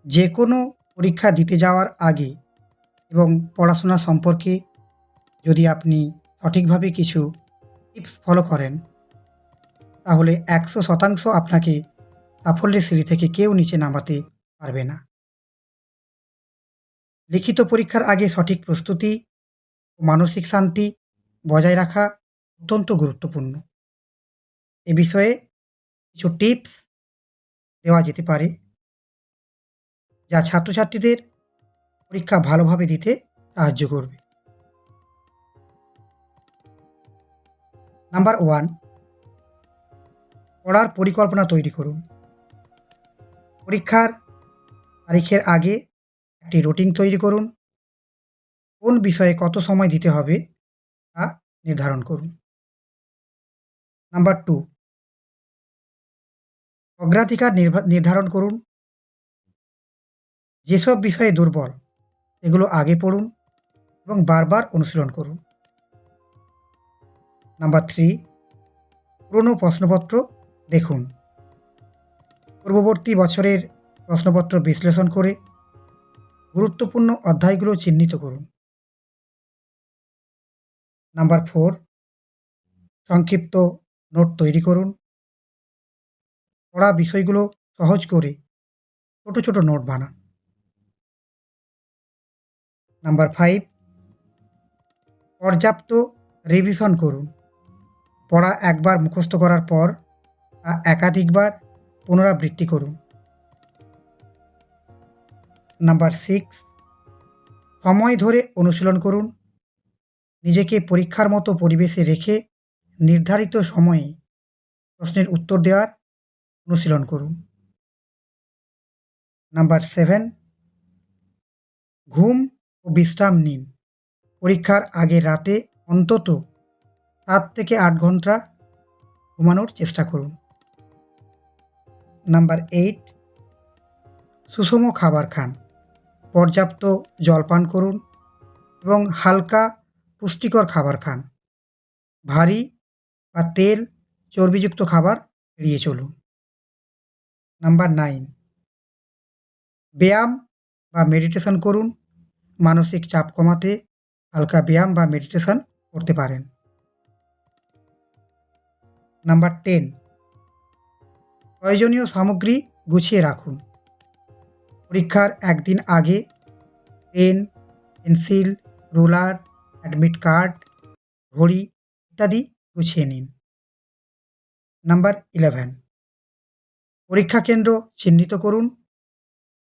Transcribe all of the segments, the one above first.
যে কোনো পরীক্ষা দিতে যাওয়ার আগে এবং পড়াশোনা সম্পর্কে যদি আপনি সঠিকভাবে কিছু টিপস ফলো করেন, তাহলে ১০০% আপনাকে সাফল্যের সিঁড়ি থেকে কেউ নিচে নামাতে পারবে না। লিখিত পরীক্ষার আগে সঠিক প্রস্তুতি ও মানসিক শান্তি বজায় রাখা অত্যন্ত গুরুত্বপূর্ণ। এ বিষয়ে কিছু টিপস দেওয়া যেতে পারে, যা ছাত্রছাত্রীদের পরীক্ষা ভালোভাবে দিতে সাহায্য করবে। নাম্বার 1, পড়ার পরিকল্পনা তৈরি করুন। পরীক্ষার তারিখের আগে একটি রুটিন তৈরি করুন। কোন বিষয়ে কত সময় দিতে হবে তা নির্ধারণ করুন। নাম্বার 2, অগ্রাধিকার নির্ধারণ করুন। যেসব বিষয়ে দুর্বল সেগুলো আগে পড়ুন এবং বারবার অনুশীলন করুন। নাম্বার 3, পুরনো প্রশ্নপত্র দেখুন। পূর্ববর্তী বছরের প্রশ্নপত্র বিশ্লেষণ করে গুরুত্বপূর্ণ অধ্যায়গুলো চিহ্নিত করুন। নাম্বার 4, সংক্ষিপ্ত নোট তৈরি করুন। পড়া বিষয়গুলো সহজ করে ছোট, ছোট নোট বানান। নাম্বার 5, পর্যাপ্ত রিভিশন করুন। পড়া একবার মুখস্থ করার পর তা একাধিকবার পুনরাবৃত্তি করুন। নাম্বার 6, সময় ধরে অনুশীলন করুন। নিজেকে পরীক্ষার মতো পরিবেশে রেখে নির্ধারিত সময়ে প্রশ্নের উত্তর দেওয়ার অনুশীলন করুন। নাম্বার 7, ঘুম ও বিশ্রাম নিন। পরীক্ষার আগের রাতে অন্তত ৭ থেকে ৮ ঘন্টা ঘুমানোর চেষ্টা করুন। নাম্বার 8, সুষম খাবার খান। পর্যাপ্ত জল পান করুন এবং হালকা পুষ্টিকর খাবার খান। ভারী বা তেল চর্বিযুক্ত খাবার এড়িয়ে চলুন। নাম্বার 9, ব্যায়াম বা মেডিটেশন করুন। মানসিক চাপ কমাতে হালকা ব্যায়াম বা মেডিটেশন করতে পারেন। নাম্বার 10, প্রয়োজনীয় সামগ্রী গুছিয়ে রাখুন। পরীক্ষার একদিন আগে pen, pencil, ruler, admit card, ঘড়ি ইত্যাদি গুছিয়ে নিন। নাম্বার 11, পরীক্ষা কেন্দ্র চিহ্নিত করুন।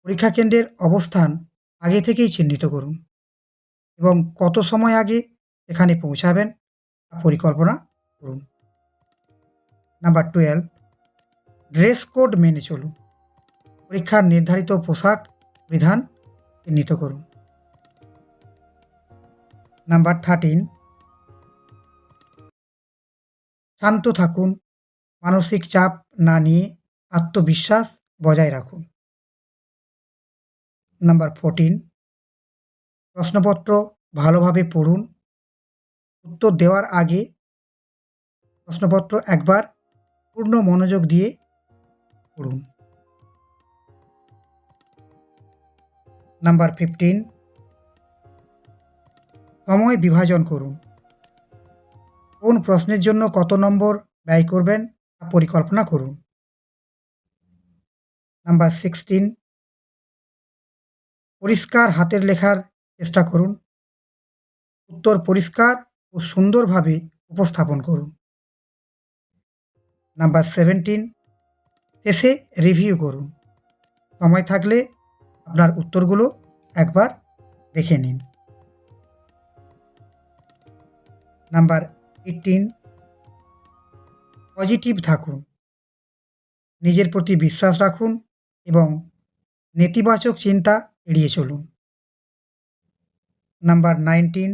পরীক্ষা কেন্দ্রের অবস্থান আগে থেকেই চিহ্নিত করুন এবং কত সময় আগে এখানে পৌঁছাবেন তা পরিকল্পনা করুন। নাম্বার 12, ড্রেস কোড মেনে চলুন। পরীক্ষার নির্ধারিত পোশাক পরিধান চিহ্নিত করুন। নাম্বার 13, শান্ত থাকুন। মানসিক চাপ না নিয়ে আত্মবিশ্বাস বজায় রাখুন। নাম্বার 14, প্রশ্নপত্র ভালোভাবে পড়ুন। উত্তর দেওয়ার আগে প্রশ্নপত্র একবার পূর্ণ মনোযোগ দিয়ে পড়ুন। নাম্বার 15, সময় বিভাজন করুন। কোন প্রশ্নের জন্য কত নম্বর ব্যয় করবেন তা পরিকল্পনা করুন। নাম্বার 16, পরিষ্কার হাতের লেখার চেষ্টা করুন। উত্তর পরিষ্কার ও সুন্দরভাবে উপস্থাপন করুন। নাম্বার 17, শেষে রিভিউ করুন। সময় থাকলে আপনার উত্তরগুলো একবার দেখে নিন। নাম্বার 18, পজিটিভ থাকুন। নিজের প্রতি বিশ্বাস রাখুন এবং নেতিবাচক চিন্তা এড়িয়ে চলুন। নাম্বার 19,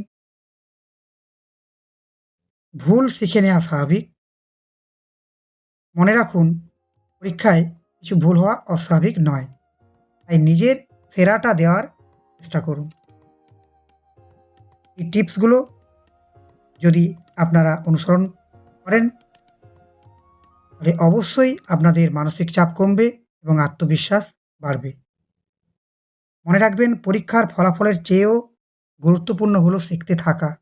ভুল শিখে নেওয়া স্বাভাবিক। মনে রাখুন, পরীক্ষায় কিছু ভুল হওয়া অস্বাভাবিক নয়। তাই নিজের সেরাটা দেওয়ার চেষ্টা করুন। এই টিপসগুলো যদি আপনারা অনুসরণ করেন, তাহলে অবশ্যই আপনাদের মানসিক চাপ কমবে এবং আত্মবিশ্বাস বাড়বে। মনে রাখবেন পরীক্ষার ফলাফলের চেয়েও গুরুত্বপূর্ণ হলো শিখতে থাকা।